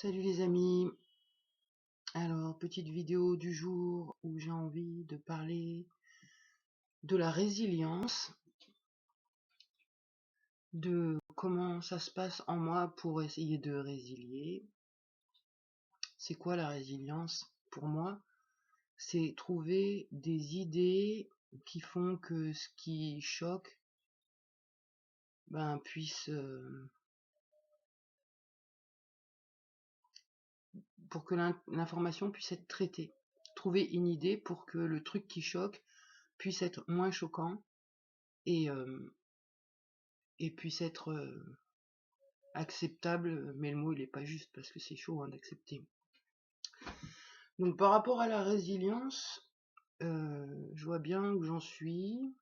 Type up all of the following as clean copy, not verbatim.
Salut les amis, alors petite vidéo du jour où j'ai envie de parler de la résilience, de comment ça se passe en moi pour essayer de résilier. C'est quoi la résilience? Pour moi, c'est trouver des idées qui font que ce qui choque puisse, pour que l'information puisse être traitée. Trouver une idée pour que le truc qui choque puisse être moins choquant et puisse être acceptable, mais le mot il est pas juste parce que c'est chaud d'accepter. Donc par rapport à la résilience, je vois bien où j'en suis.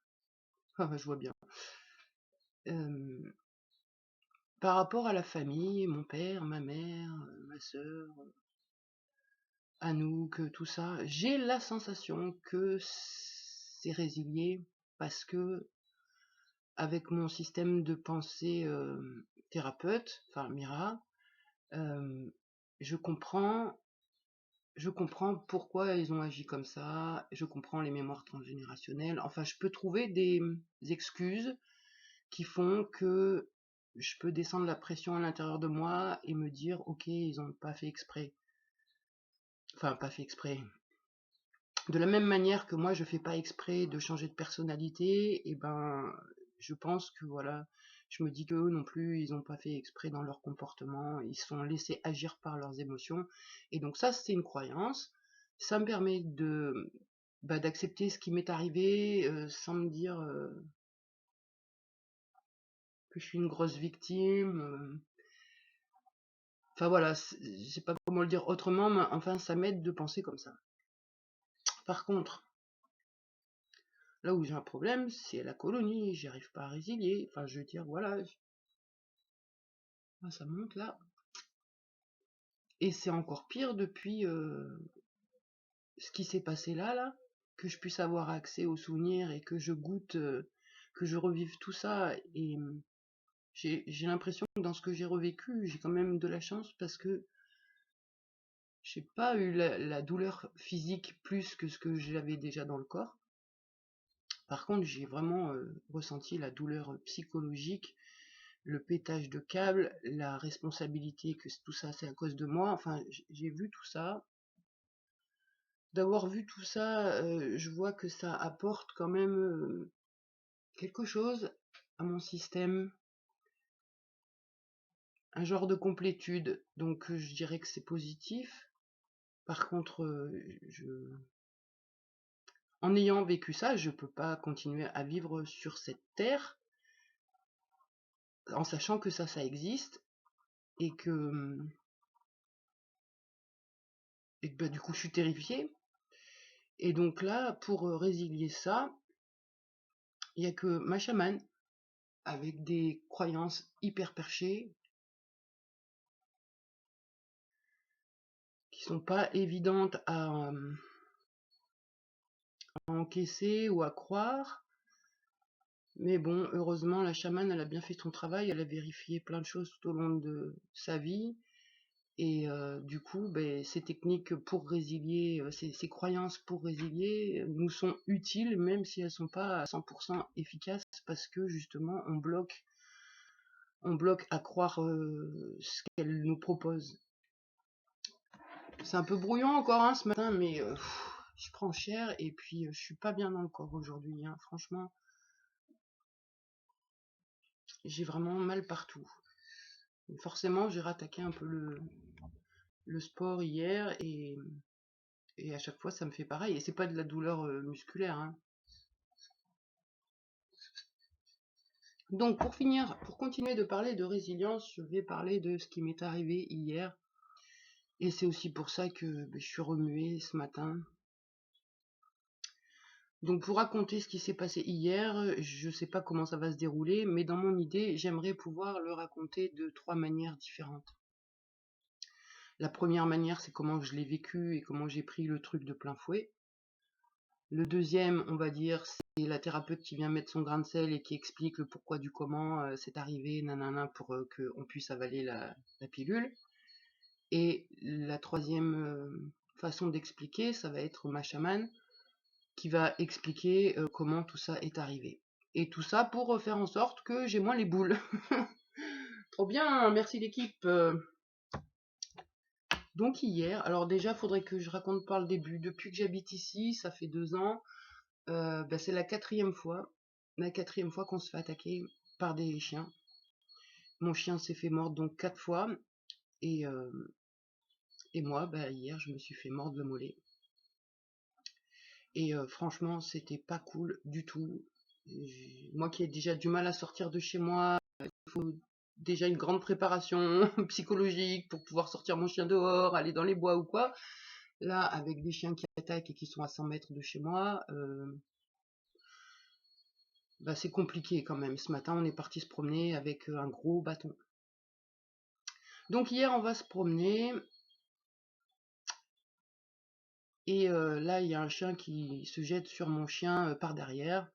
Enfin, je vois bien. Par rapport à la famille, mon père, ma mère, ma sœur, Anouk, tout ça, j'ai la sensation que c'est résilié parce que avec mon système de pensée thérapeute, enfin Mira, je comprends pourquoi ils ont agi comme ça, je comprends les mémoires transgénérationnelles, enfin je peux trouver des excuses qui font que je peux descendre la pression à l'intérieur de moi et me dire ok, ils ont pas fait exprès. Enfin pas fait exprès. De la même manière que moi je fais pas exprès de changer de personnalité, et je pense que voilà, je me dis qu'eux non plus, ils n'ont pas fait exprès dans leur comportement, ils se sont laissés agir par leurs émotions. Et donc ça, c'est une croyance. Ça me permet de d'accepter ce qui m'est arrivé sans me dire que je suis une grosse victime. Enfin voilà, je sais pas comment le dire autrement, mais enfin ça m'aide de penser comme ça. Par contre, là où j'ai un problème, c'est la colonie, j'y arrive pas à résilier. Enfin, je veux dire, voilà, ça monte là. Et c'est encore pire depuis ce qui s'est passé là, que je puisse avoir accès aux souvenirs et que je goûte, que je revive tout ça. Et j'ai l'impression que dans ce que j'ai revécu, j'ai quand même de la chance parce que j'ai pas eu la douleur physique plus que ce que j'avais déjà dans le corps. Par contre, j'ai vraiment ressenti la douleur psychologique, le pétage de câble, la responsabilité que tout ça c'est à cause de moi. Enfin, j'ai vu tout ça. D'avoir vu tout ça, je vois que ça apporte quand même quelque chose à mon système, un genre de complétude. Donc je dirais que c'est positif. Par contre, en ayant vécu ça, je peux pas continuer à vivre sur cette terre en sachant que ça existe et que du coup je suis terrifiée. Et donc là, pour résilier ça, il y a que ma chamane avec des croyances hyper perchées qui sont pas évidentes à encaisser ou à croire. Mais bon, heureusement, la chamane, elle a bien fait son travail, elle a vérifié plein de choses tout au long de sa vie. Et du coup, ces techniques pour résilier, ces croyances pour résilier, nous sont utiles, même si elles sont pas à 100% efficaces, parce que justement, on bloque à croire ce qu'elles nous proposent. C'est un peu brouillon encore ce matin, mais je prends cher et puis je suis pas bien dans le corps aujourd'hui. Franchement, j'ai vraiment mal partout. Et forcément, j'ai rattaqué un peu le sport hier et à chaque fois ça me fait pareil. Et c'est pas de la douleur musculaire. Donc pour continuer de parler de résilience, je vais parler de ce qui m'est arrivé hier. Et c'est aussi pour ça que je suis remuée ce matin. Donc pour raconter ce qui s'est passé hier, je sais pas comment ça va se dérouler, mais dans mon idée, j'aimerais pouvoir le raconter de 3 manières différentes. La première manière, c'est comment je l'ai vécu et comment j'ai pris le truc de plein fouet. Le deuxième, on va dire, c'est la thérapeute qui vient mettre son grain de sel et qui explique le pourquoi du comment c'est arrivé, nanana, pour qu'on puisse avaler la pilule. Et la troisième façon d'expliquer, ça va être ma chamane qui va expliquer comment tout ça est arrivé. Et tout ça pour faire en sorte que j'ai moins les boules. Trop bien, merci l'équipe. Donc hier, alors déjà, faudrait que je raconte par le début. Depuis que j'habite ici, ça fait 2 ans, c'est la quatrième fois qu'on se fait attaquer par des chiens. Mon chien s'est fait mordre donc 4 fois, et, moi, hier, je me suis fait mordre le mollet. Et franchement, c'était pas cool du tout. Moi qui ai déjà du mal à sortir de chez moi, il faut déjà une grande préparation psychologique pour pouvoir sortir mon chien dehors, aller dans les bois ou quoi. Là, avec des chiens qui attaquent et qui sont à 100 mètres de chez moi, c'est compliqué quand même. Ce matin, on est parti se promener avec un gros bâton. Donc hier, on va se promener. Et là, il y a un chien qui se jette sur mon chien par derrière.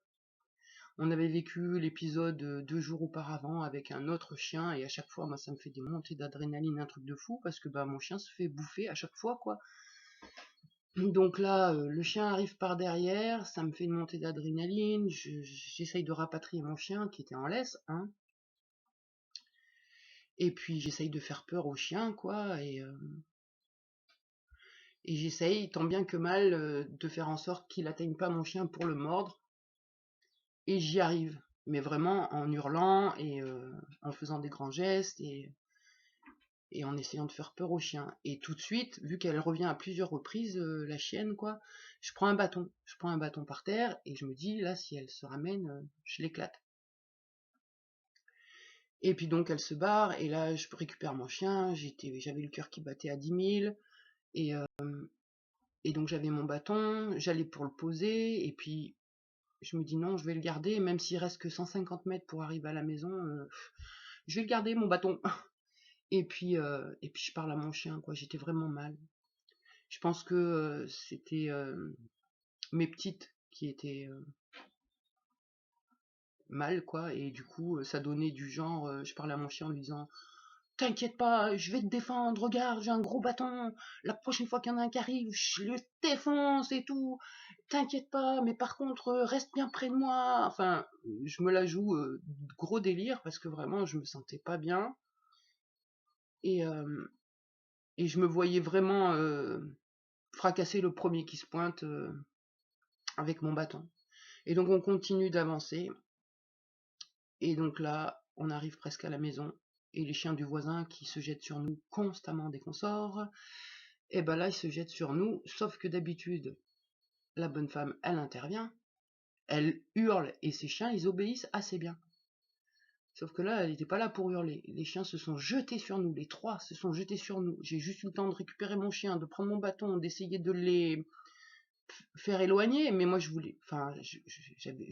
On avait vécu l'épisode 2 jours auparavant avec un autre chien, et à chaque fois, moi, ça me fait des montées d'adrénaline, un truc de fou, parce que mon chien se fait bouffer à chaque fois, quoi. Donc là, le chien arrive par derrière, ça me fait une montée d'adrénaline, j'essaye de rapatrier mon chien qui était en laisse, hein. Et puis j'essaye de faire peur au chien, quoi, et j'essaye, tant bien que mal, de faire en sorte qu'il atteigne pas mon chien pour le mordre. Et j'y arrive, mais vraiment en hurlant et en faisant des grands gestes et en essayant de faire peur au chien. Et tout de suite, vu qu'elle revient à plusieurs reprises, la chienne, quoi, je prends un bâton par terre, et je me dis, là, si elle se ramène, je l'éclate. Et puis donc elle se barre, et là je récupère mon chien, j'avais le cœur qui battait à 10 000, et, donc j'avais mon bâton, j'allais pour le poser, et puis je me dis non, je vais le garder, même s'il reste que 150 mètres pour arriver à la maison, je vais le garder, mon bâton. Et puis je parle à mon chien, quoi, j'étais vraiment mal. Je pense que c'était mes petites qui étaient mal, quoi, et du coup, ça donnait du genre, je parlais à mon chien en lui disant: t'inquiète pas, je vais te défendre, regarde, j'ai un gros bâton, la prochaine fois qu'il y en a un qui arrive, je le défonce et tout, t'inquiète pas, mais par contre, reste bien près de moi. Enfin, je me la joue gros délire, parce que vraiment, je me sentais pas bien, et, je me voyais vraiment fracasser le premier qui se pointe avec mon bâton. Et donc, on continue d'avancer, et donc là, on arrive presque à la maison, et les chiens du voisin qui se jettent sur nous constamment dès qu'on sort, et là, ils se jettent sur nous, sauf que d'habitude, la bonne femme, elle intervient, elle hurle, et ces chiens, ils obéissent assez bien. Sauf que là, elle n'était pas là pour hurler. Les chiens se sont jetés sur nous, les trois se sont jetés sur nous. J'ai juste eu le temps de récupérer mon chien, de prendre mon bâton, d'essayer de les faire éloigner, mais moi, je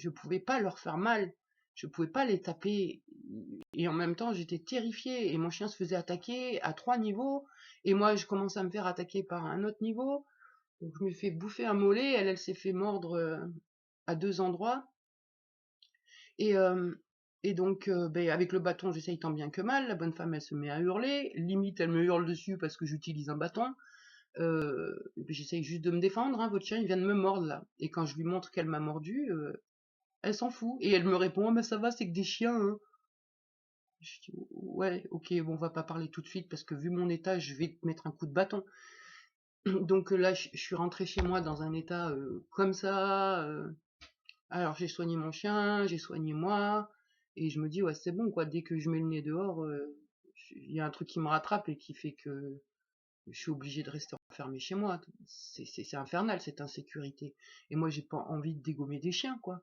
pouvais pas leur faire mal. Je pouvais pas les taper, et en même temps j'étais terrifiée, et mon chien se faisait attaquer à 3 niveaux, et moi je commence à me faire attaquer par un autre niveau, donc je me fais bouffer un mollet, elle s'est fait mordre à 2 endroits, et, donc avec le bâton j'essaye tant bien que mal, la bonne femme elle se met à hurler, limite elle me hurle dessus parce que j'utilise un bâton, j'essaye juste de me défendre, hein, votre chien il vient de me mordre là, et quand je lui montre qu'elle m'a mordu, elle s'en fout, et elle me répond: oh, mais ça va, c'est que des chiens, hein. Je dis: ouais, ok, bon, on va pas parler tout de suite parce que vu mon état, je vais te mettre un coup de bâton. Donc là, je suis rentrée chez moi dans un état comme ça. Alors j'ai soigné mon chien, j'ai soigné moi, et je me dis, ouais, c'est bon, quoi. Dès que je mets le nez dehors, il y a un truc qui me rattrape et qui fait que je suis obligée de rester enfermée chez moi. C'est infernal, cette insécurité. Et moi, j'ai pas envie de dégommer des chiens, quoi.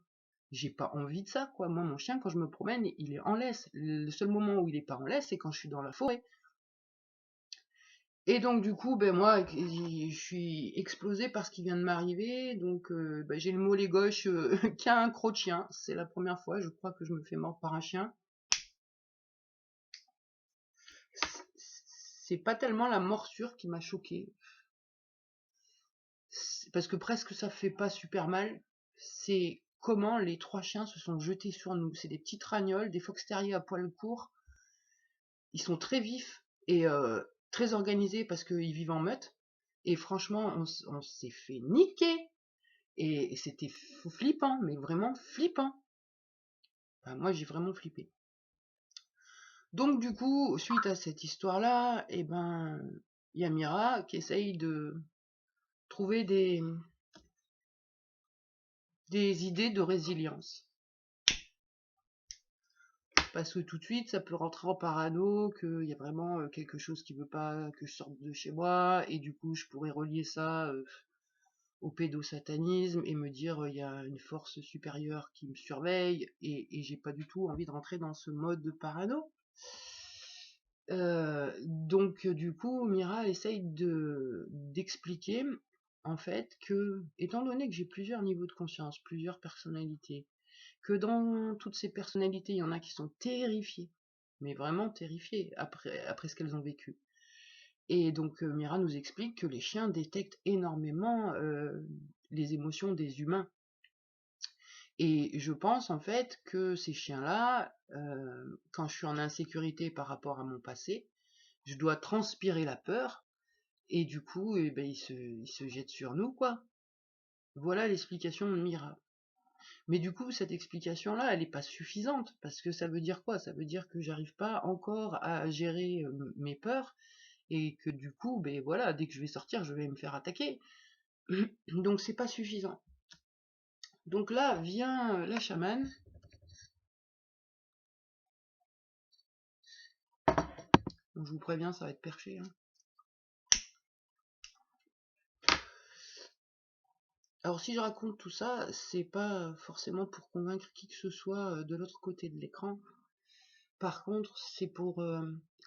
J'ai pas envie de ça, quoi. Moi, mon chien, quand je me promène, il est en laisse. Le seul moment où il est pas en laisse, c'est quand je suis dans la forêt. Et donc, du coup, moi, je suis explosée par ce qui vient de m'arriver. Donc, j'ai le mollet gauche qui a un croc de chien. C'est la première fois, je crois, que je me fais mordre par un chien. C'est pas tellement la morsure qui m'a choquée, parce que presque ça fait pas super mal. C'est comment les 3 chiens se sont jetés sur nous. C'est des petites ragnoles, des fox terriers à poil court. Ils sont très vifs, et très organisés parce qu'ils vivent en meute. Et franchement, on s'est fait niquer. Et c'était flippant, mais vraiment flippant. Enfin, moi, j'ai vraiment flippé. Donc, du coup, suite à cette histoire-là, il y a Mira qui essaye de trouver des idées de résilience. Parce que tout de suite, ça peut rentrer en parano, qu'il y a vraiment quelque chose qui veut pas que je sorte de chez moi, et du coup, je pourrais relier ça au pédosatanisme et me dire il y a une force supérieure qui me surveille, et j'ai pas du tout envie de rentrer dans ce mode de parano. Donc du coup, Mira essaye d'expliquer en fait que, étant donné que j'ai plusieurs niveaux de conscience, plusieurs personnalités, que dans toutes ces personnalités, il y en a qui sont terrifiées, mais vraiment terrifiées après ce qu'elles ont vécu. Et donc Mira nous explique que les chiens détectent énormément les émotions des humains. Et je pense en fait que ces chiens-là, quand je suis en insécurité par rapport à mon passé, je dois transpirer la peur, et du coup, ils se jettent sur nous, quoi. Voilà l'explication de Mira. Mais du coup, cette explication-là, elle n'est pas suffisante, parce que ça veut dire quoi? Ça veut dire que j'arrive pas encore à gérer mes peurs, et que du coup, voilà, dès que je vais sortir, je vais me faire attaquer. Donc c'est pas suffisant. Donc là vient la chamane. Bon, je vous préviens, ça va être perché, hein. Alors si je raconte tout ça, c'est pas forcément pour convaincre qui que ce soit de l'autre côté de l'écran. Par contre, c'est pour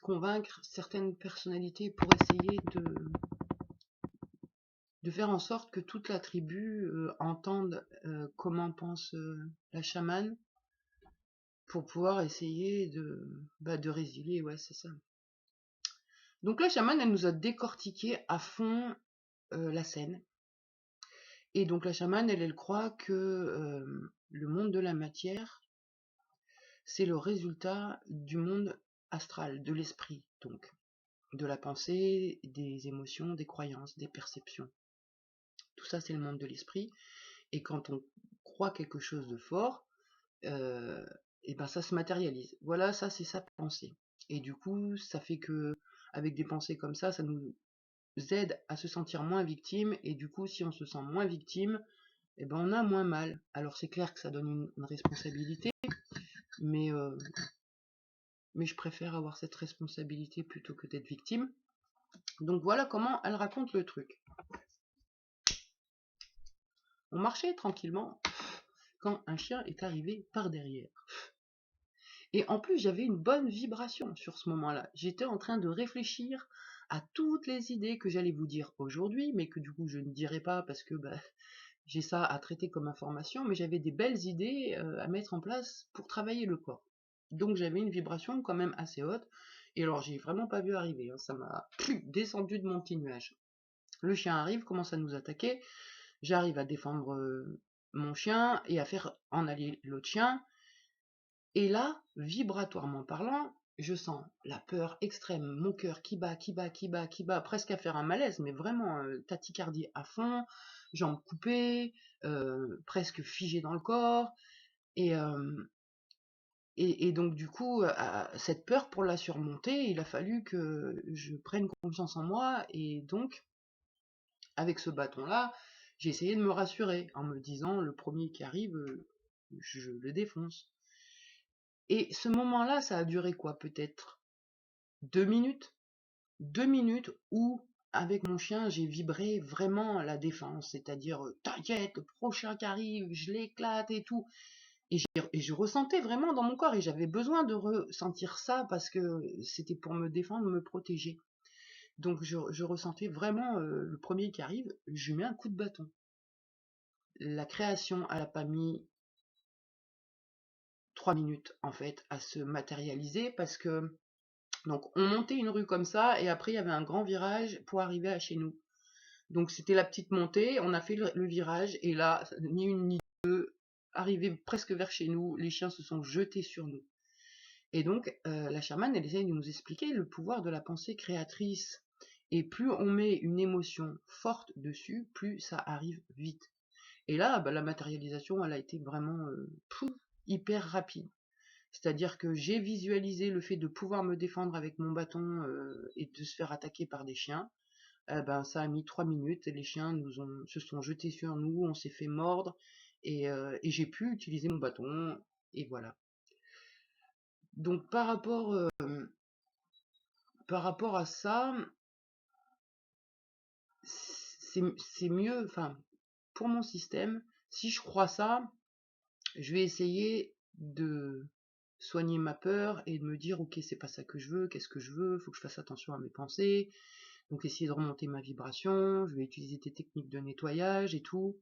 convaincre certaines personnalités, pour essayer de faire en sorte que toute la tribu entende comment pense la chamane, pour pouvoir essayer de résilier, ouais, c'est ça. Donc la chamane, elle nous a décortiqué à fond la scène. Et donc la chamane, elle croit que le monde de la matière, c'est le résultat du monde astral, de l'esprit, donc de la pensée, des émotions, des croyances, des perceptions. Tout ça, c'est le monde de l'esprit. Et quand on croit quelque chose de fort, ça se matérialise. Voilà, ça c'est sa pensée. Et du coup, ça fait que, avec des pensées comme ça nous aide à se sentir moins victime. Et du coup, si on se sent moins victime, on a moins mal. Alors c'est clair que ça donne une responsabilité, mais je préfère avoir cette responsabilité plutôt que d'être victime. Donc voilà comment elle raconte le truc. On marchait tranquillement quand un chien est arrivé par derrière. Et en plus, j'avais une bonne vibration sur ce moment-là. J'étais en train de réfléchir à toutes les idées que j'allais vous dire aujourd'hui, mais que du coup je ne dirai pas parce que j'ai ça à traiter comme information, mais j'avais des belles idées à mettre en place pour travailler le corps. Donc j'avais une vibration quand même assez haute, et alors j'ai vraiment pas vu arriver, hein, ça m'a descendu de mon petit nuage. Le chien arrive, commence à nous attaquer, j'arrive à défendre mon chien et à faire en aller l'autre chien, et là, vibratoirement parlant, je sens la peur extrême, mon cœur qui bat, qui bat, qui bat, qui bat, presque à faire un malaise, mais vraiment tachycardie à fond, jambes coupées, presque figées dans le corps, et, donc du coup, cette peur, pour la surmonter, il a fallu que je prenne confiance en moi, et donc, avec ce bâton-là, j'ai essayé de me rassurer, en me disant, le premier qui arrive, je le défonce. Et ce moment-là, ça a duré quoi? Peut-être 2 minutes? 2 minutes où, avec mon chien, j'ai vibré vraiment la défense, c'est-à-dire t'inquiète, le prochain qui arrive, je l'éclate et tout. Et je ressentais vraiment dans mon corps, et j'avais besoin de ressentir ça parce que c'était pour me défendre, me protéger. Donc je ressentais vraiment le premier qui arrive, je lui mets un coup de bâton. La création, elle n'a pas mis 3 minutes en fait à se matérialiser, parce que donc on montait une rue comme ça, et après il y avait un grand virage pour arriver à chez nous. Donc c'était la petite montée, on a fait le virage, et là, ni une ni deux, arrivé presque vers chez nous, les chiens se sont jetés sur nous. Et donc, la chamane, elle essaye de nous expliquer le pouvoir de la pensée créatrice. Et plus on met une émotion forte dessus, plus ça arrive vite. Et là, bah, la matérialisation, elle a été vraiment hyper rapide. C'est-à-dire que j'ai visualisé le fait de pouvoir me défendre avec mon bâton et de se faire attaquer par des chiens. Ben, ça a mis 3 minutes, et les chiens se sont jetés sur nous, on s'est fait mordre, et j'ai pu utiliser mon bâton, et voilà. Donc par rapport à ça, c'est mieux, enfin, pour mon système, si je crois ça, je vais essayer de soigner ma peur et de me dire, ok, c'est pas ça que je veux, qu'est-ce que je veux, faut que je fasse attention à mes pensées, donc essayer de remonter ma vibration, je vais utiliser des techniques de nettoyage et tout.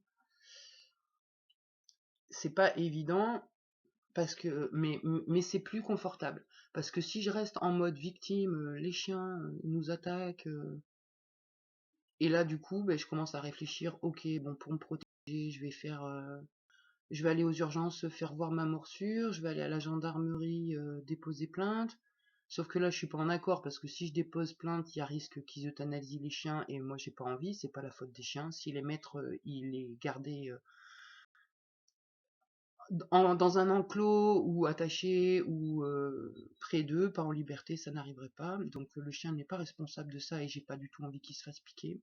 C'est pas évident, mais c'est plus confortable. Parce que si je reste en mode victime, les chiens nous attaquent, et là du coup, ben, je commence à réfléchir, ok, bon, pour me protéger, je vais aller aux urgences faire voir ma morsure, je vais aller à la gendarmerie déposer plainte. Sauf que là, je suis pas en accord parce que si je dépose plainte, il y a risque qu'ils euthanasient les chiens et moi j'ai pas envie, c'est pas la faute des chiens. Si les maîtres, ils les gardaient dans un enclos ou attachés ou près d'eux, pas en liberté, ça n'arriverait pas. Donc le chien n'est pas responsable de ça et j'ai pas du tout envie qu'il se fasse piquer.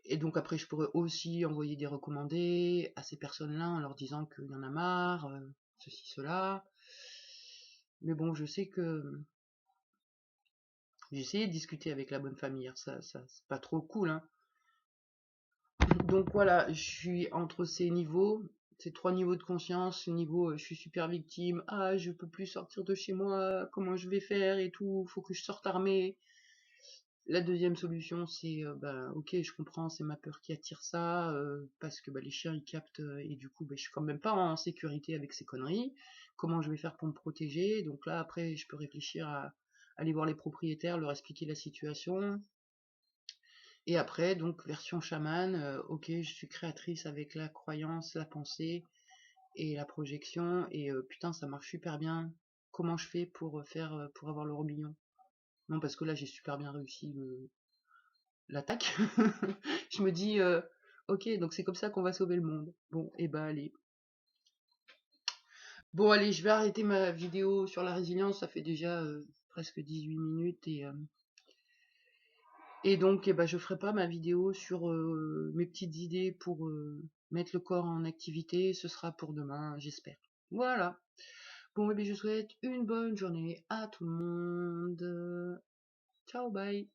Et donc après, je pourrais aussi envoyer des recommandés à ces personnes-là en leur disant qu'il y en a marre, ceci, cela. Mais bon, je sais que j'ai essayé de discuter avec la bonne famille, ça c'est pas trop cool, hein. Donc voilà, je suis entre ces niveaux, ces 3 niveaux de conscience, le niveau je suis super victime, ah je peux plus sortir de chez moi, comment je vais faire et tout, faut que je sorte armée. La deuxième solution c'est bah ok, je comprends, c'est ma peur qui attire ça, parce que bah, les chiens ils captent et du coup bah, je suis quand même pas en sécurité avec ces conneries. Comment je vais faire pour me protéger? Donc là après je peux réfléchir à aller voir les propriétaires, leur expliquer la situation. Et après, donc, version chamane, ok, je suis créatrice avec la croyance, la pensée et la projection, et putain, ça marche super bien. Comment je fais pour avoir le robillon? Non, parce que là, j'ai super bien réussi l'attaque. Je me dis, ok, donc c'est comme ça qu'on va sauver le monde. Bon, et bah allez. Bon, allez, je vais arrêter ma vidéo sur la résilience, ça fait déjà presque 18 minutes, et donc, eh ben, je ferai pas ma vidéo sur mes petites idées pour mettre le corps en activité. Ce sera pour demain, j'espère. Voilà. Bon, eh bien, je souhaite une bonne journée à tout le monde. Ciao, bye.